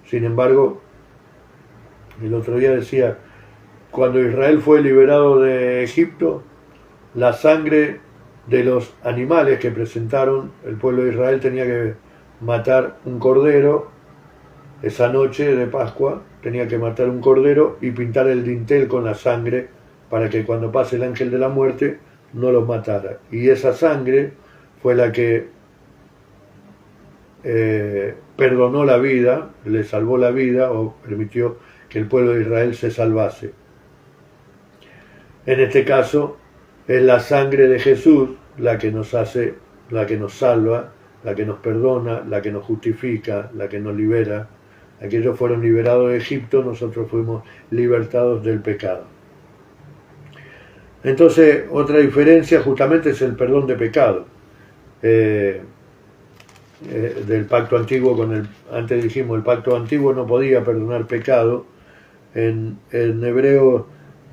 Sin embargo, el otro día decía, cuando Israel fue liberado de Egipto, la sangre de los animales que presentaron, el pueblo de Israel tenía que matar un cordero. Esa noche de Pascua tenía que matar un cordero y pintar el dintel con la sangre, para que cuando pase el ángel de la muerte no los matara. Y esa sangre fue la que perdonó la vida, le salvó la vida, o permitió que el pueblo de Israel se salvase. En este caso es la sangre de Jesús la que nos hace, la que nos salva, la que nos perdona, la que nos justifica, la que nos libera. Aquellos fueron liberados de Egipto, nosotros fuimos libertados del pecado. Entonces, otra diferencia justamente es el perdón de pecado. Del pacto antiguo antes dijimos, el pacto antiguo no podía perdonar pecado. En Hebreos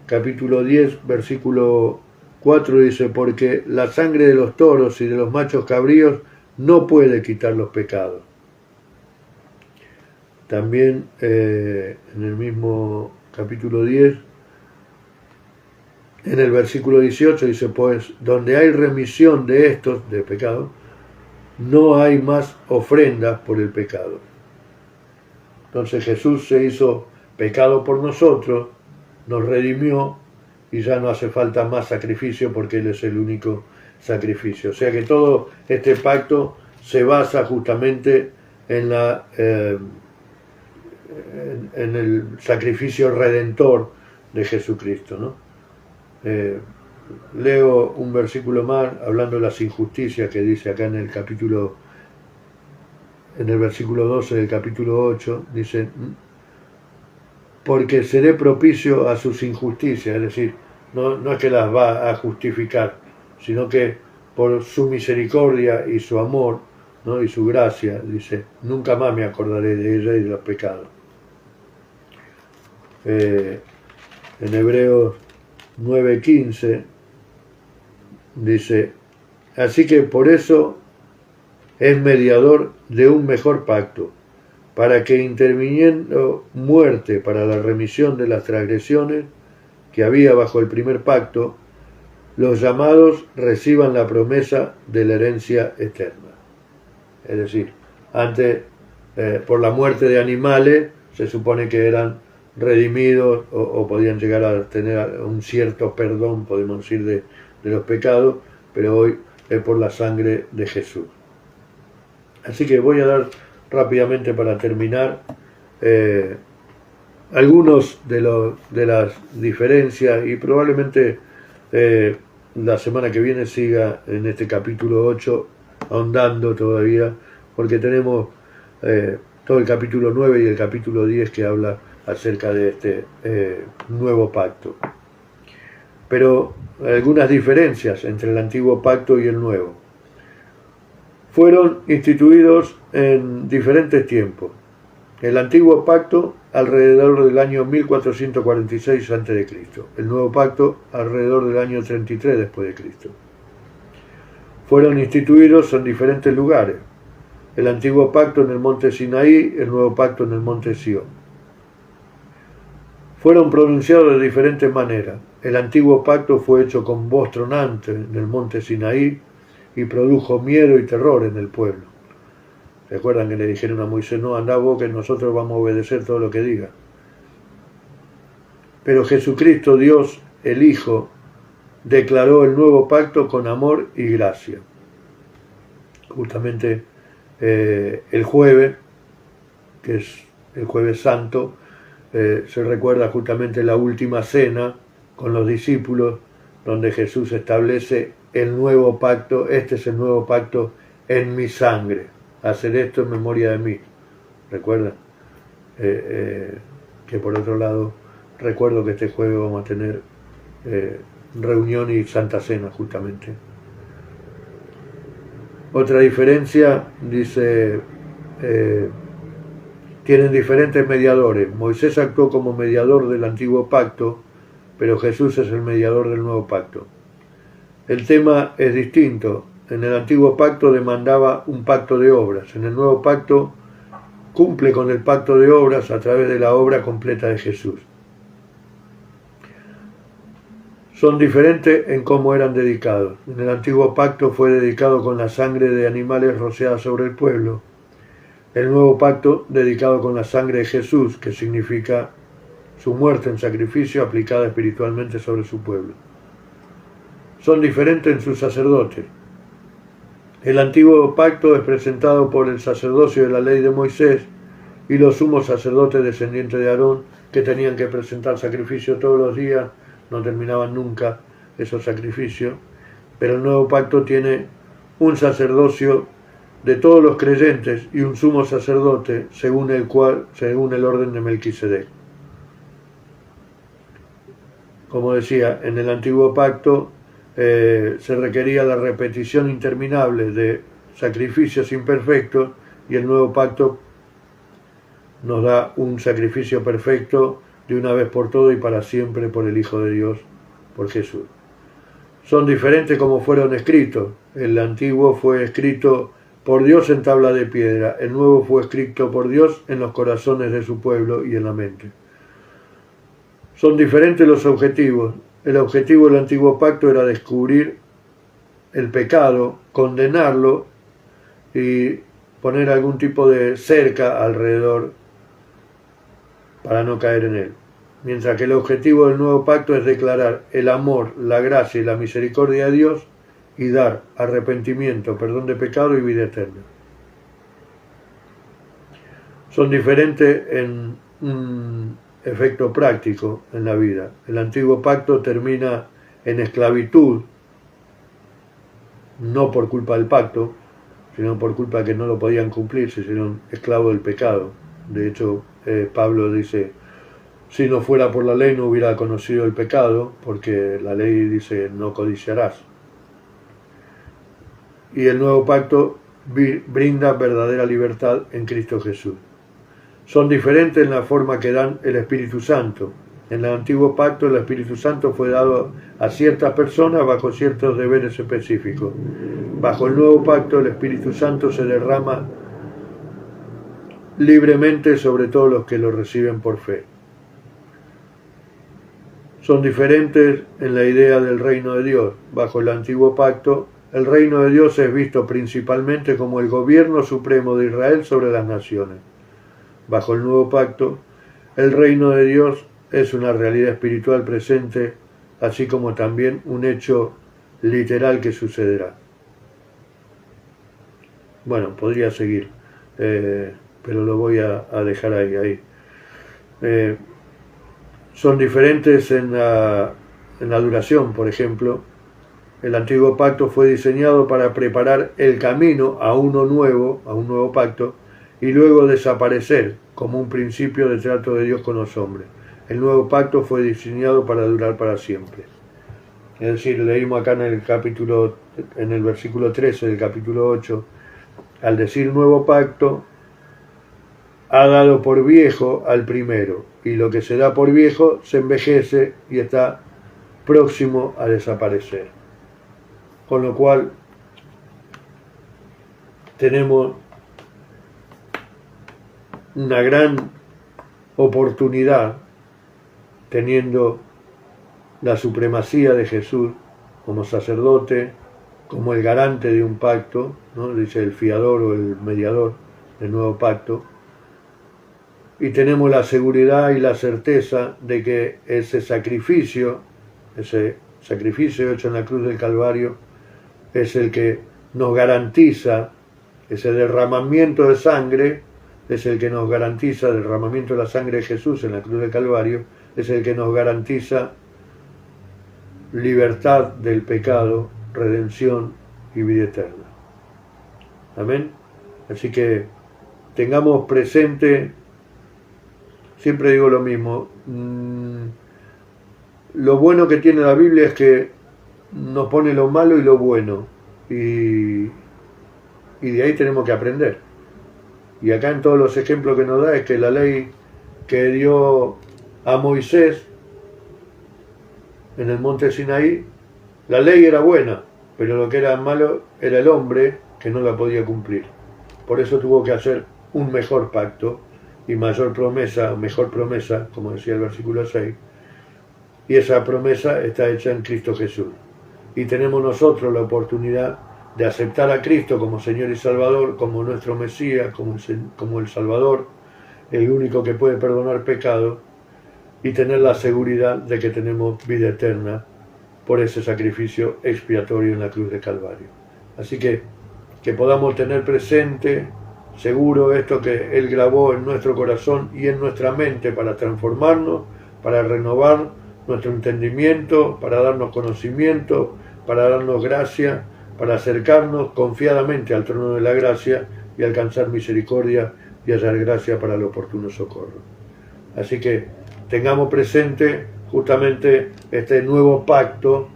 capítulo 10, versículo 4 dice: porque la sangre de los toros y de los machos cabríos no puede quitar los pecados. También en el mismo capítulo 10, en el versículo 18 dice: pues donde hay remisión de estos, de pecado, no hay más ofrendas por el pecado. Entonces Jesús se hizo pecado por nosotros, nos redimió y ya no hace falta más sacrificio porque Él es el único sacrificio. O sea que todo este pacto se basa justamente en el sacrificio redentor de Jesucristo, ¿no? Leo un versículo más hablando de las injusticias que dice acá en el versículo 12 del capítulo 8, dice: porque seré propicio a sus injusticias, es decir, no es que las va a justificar, sino que por su misericordia y su amor, ¿no?, y su gracia, dice, nunca más me acordaré de ella y de los pecados. En Hebreos 9:15 dice: así que por eso es mediador de un mejor pacto, para que interviniendo muerte para la remisión de las transgresiones que había bajo el primer pacto, los llamados reciban la promesa de la herencia eterna. Es decir, antes, por la muerte de animales, se supone que eran redimidos o podían llegar a tener un cierto perdón, podemos decir, de los pecados, pero hoy es por la sangre de Jesús. Así que voy a dar rápidamente, para terminar, algunos de las diferencias, y probablemente la semana que viene siga en este capítulo 8 ahondando todavía, porque tenemos todo el capítulo 9 y el capítulo 10 que habla acerca de este nuevo pacto. Pero algunas diferencias entre el antiguo pacto y el nuevo. Fueron instituidos en diferentes tiempos. El antiguo pacto alrededor del año 1446 a.C., el nuevo pacto alrededor del año 33 después de Cristo. Fueron instituidos en diferentes lugares. El antiguo pacto en el monte Sinaí, el nuevo pacto en el monte Sión. Fueron pronunciados de diferentes maneras. El antiguo pacto fue hecho con voz tronante en el monte Sinaí y produjo miedo y terror en el pueblo. ¿Recuerdan que le dijeron a Moisés: no, anda vos, que nosotros vamos a obedecer todo lo que diga? Pero Jesucristo, Dios, el Hijo, declaró el nuevo pacto con amor y gracia. Justamente el jueves, que es el jueves santo, se recuerda justamente la última cena con los discípulos, donde Jesús establece el nuevo pacto. Este es el nuevo pacto en mi sangre. Hacer esto en memoria de mí. ¿Recuerdan? Que por otro lado, recuerdo que este jueves vamos a tener reunión y Santa Cena justamente. Otra diferencia, dice, tienen diferentes mediadores. Moisés actuó como mediador del antiguo pacto, pero Jesús es el mediador del nuevo pacto. El tema es distinto. En el antiguo pacto demandaba un pacto de obras. En el nuevo pacto cumple con el pacto de obras a través de la obra completa de Jesús. Son diferentes en cómo eran dedicados. En el antiguo pacto fue dedicado con la sangre de animales rociada sobre el pueblo. El nuevo pacto dedicado con la sangre de Jesús, que significa su muerte en sacrificio aplicada espiritualmente sobre su pueblo. Son diferentes en sus sacerdotes. El antiguo pacto es presentado por el sacerdocio de la ley de Moisés y los sumos sacerdotes descendientes de Aarón, que tenían que presentar sacrificio todos los días, no terminaban nunca esos sacrificios, pero el nuevo pacto tiene un sacerdocio de todos los creyentes y un sumo sacerdote según el orden de Melquisedec. Como decía, en el antiguo pacto se requería la repetición interminable de sacrificios imperfectos, y el nuevo pacto nos da un sacrificio perfecto de una vez por todo y para siempre por el Hijo de Dios, por Jesús. Son diferentes como fueron escritos. El antiguo fue escrito por Dios en tabla de piedra, el nuevo fue escrito por Dios en los corazones de su pueblo y en la mente. Son diferentes los objetivos. El objetivo del antiguo pacto era descubrir el pecado, condenarlo y poner algún tipo de cerca alrededor para no caer en él. mientras que el objetivo del nuevo pacto es declarar el amor, la gracia y la misericordia de Dios y dar arrepentimiento, perdón de pecado y vida eterna. Son diferentes en un efecto práctico en la vida. El antiguo pacto termina en esclavitud, no por culpa del pacto, sino por culpa de que no lo podían cumplir, se hicieron esclavos del pecado. De hecho, Pablo dice, si no fuera por la ley no hubiera conocido el pecado, porque la ley dice no codiciarás. Y el nuevo pacto brinda verdadera libertad en Cristo Jesús. Son diferentes en la forma que dan el Espíritu Santo. En el antiguo pacto el Espíritu Santo fue dado a ciertas personas bajo ciertos deberes específicos. Bajo el nuevo pacto el Espíritu Santo se derrama libremente sobre todos los que lo reciben por fe. Son diferentes en la idea del reino de Dios. Bajo el antiguo pacto, el reino de Dios es visto principalmente como el gobierno supremo de Israel sobre las naciones. Bajo el nuevo pacto, el reino de Dios es una realidad espiritual presente, así como también un hecho literal que sucederá. Bueno, podría seguir, pero lo voy a dejar ahí. Son diferentes en la duración, por ejemplo. El antiguo pacto fue diseñado para preparar el camino a un nuevo pacto, y luego desaparecer como un principio de trato de Dios con los hombres. El nuevo pacto fue diseñado para durar para siempre. Es decir, leímos acá en el versículo 13 del capítulo 8, al decir nuevo pacto, ha dado por viejo al primero, y lo que se da por viejo se envejece y está próximo a desaparecer. Con lo cual, tenemos una gran oportunidad, teniendo la supremacía de Jesús como sacerdote, como el garante de un pacto, ¿no? Dice el fiador o el mediador del nuevo pacto, y tenemos la seguridad y la certeza de que ese sacrificio hecho en la cruz del Calvario, es el que nos garantiza, ese derramamiento de sangre, es el que nos garantiza, el derramamiento de la sangre de Jesús en la cruz del Calvario, es el que nos garantiza libertad del pecado, redención y vida eterna. Amén. Así que tengamos presente, siempre digo lo mismo, lo bueno que tiene la Biblia es que nos pone lo malo y lo bueno, y de ahí tenemos que aprender. Y acá en todos los ejemplos que nos da es que la ley que dio a Moisés en el monte Sinaí, la ley era buena, pero lo que era malo era el hombre que no la podía cumplir. Por eso tuvo que hacer un mejor pacto y mejor promesa, como decía el versículo 6, y esa promesa está hecha en Cristo Jesús. Y tenemos nosotros la oportunidad de aceptar a Cristo como Señor y Salvador, como nuestro Mesías, como el Salvador, el único que puede perdonar pecado, y tener la seguridad de que tenemos vida eterna por ese sacrificio expiatorio en la cruz de Calvario. Así que podamos tener presente, seguro, esto que Él grabó en nuestro corazón y en nuestra mente para transformarnos, para renovar nuestro entendimiento, para darnos conocimiento, para darnos gracia, para acercarnos confiadamente al trono de la gracia y alcanzar misericordia y hallar gracia para el oportuno socorro. Así que tengamos presente justamente este nuevo pacto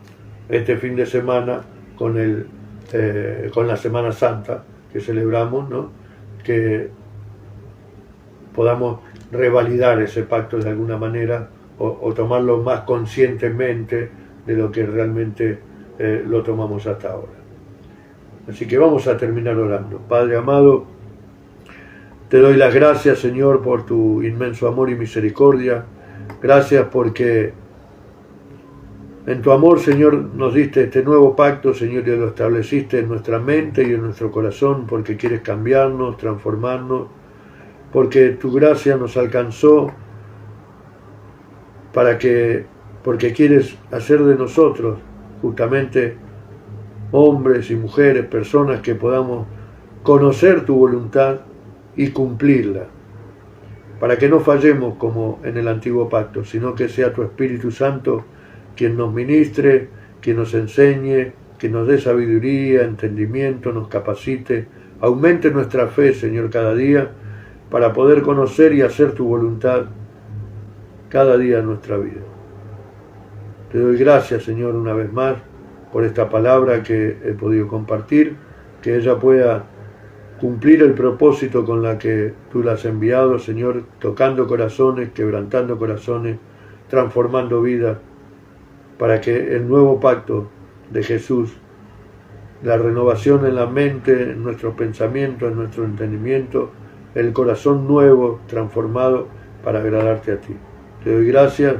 este fin de semana con la Semana Santa que celebramos, ¿no? Que podamos revalidar ese pacto de alguna manera o tomarlo más conscientemente de lo que realmente lo tomamos hasta ahora. Así que vamos a terminar orando. Padre amado, te doy las gracias, Señor, por tu inmenso amor y misericordia. Gracias porque en tu amor, Señor, nos diste este nuevo pacto, Señor, y lo estableciste en nuestra mente y en nuestro corazón, porque quieres cambiarnos, transformarnos, porque tu gracia nos alcanzó porque quieres hacer de nosotros justamente hombres y mujeres, personas que podamos conocer tu voluntad y cumplirla, para que no fallemos como en el antiguo pacto, sino que sea tu Espíritu Santo quien nos ministre, quien nos enseñe, que nos dé sabiduría, entendimiento, nos capacite, aumente nuestra fe, Señor, cada día, para poder conocer y hacer tu voluntad cada día en nuestra vida. Te doy gracias, Señor, una vez más, por esta palabra que he podido compartir, que ella pueda cumplir el propósito con la que tú la has enviado, Señor, tocando corazones, quebrantando corazones, transformando vidas, para que el nuevo pacto de Jesús, la renovación en la mente, en nuestros pensamientos, en nuestro entendimiento, el corazón nuevo, transformado, para agradarte a ti. Te doy gracias,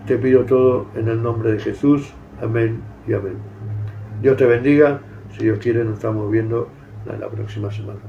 te pido todo en el nombre de Jesús. Amén y amén. Dios te bendiga. Si Dios quiere, nos estamos viendo la próxima semana.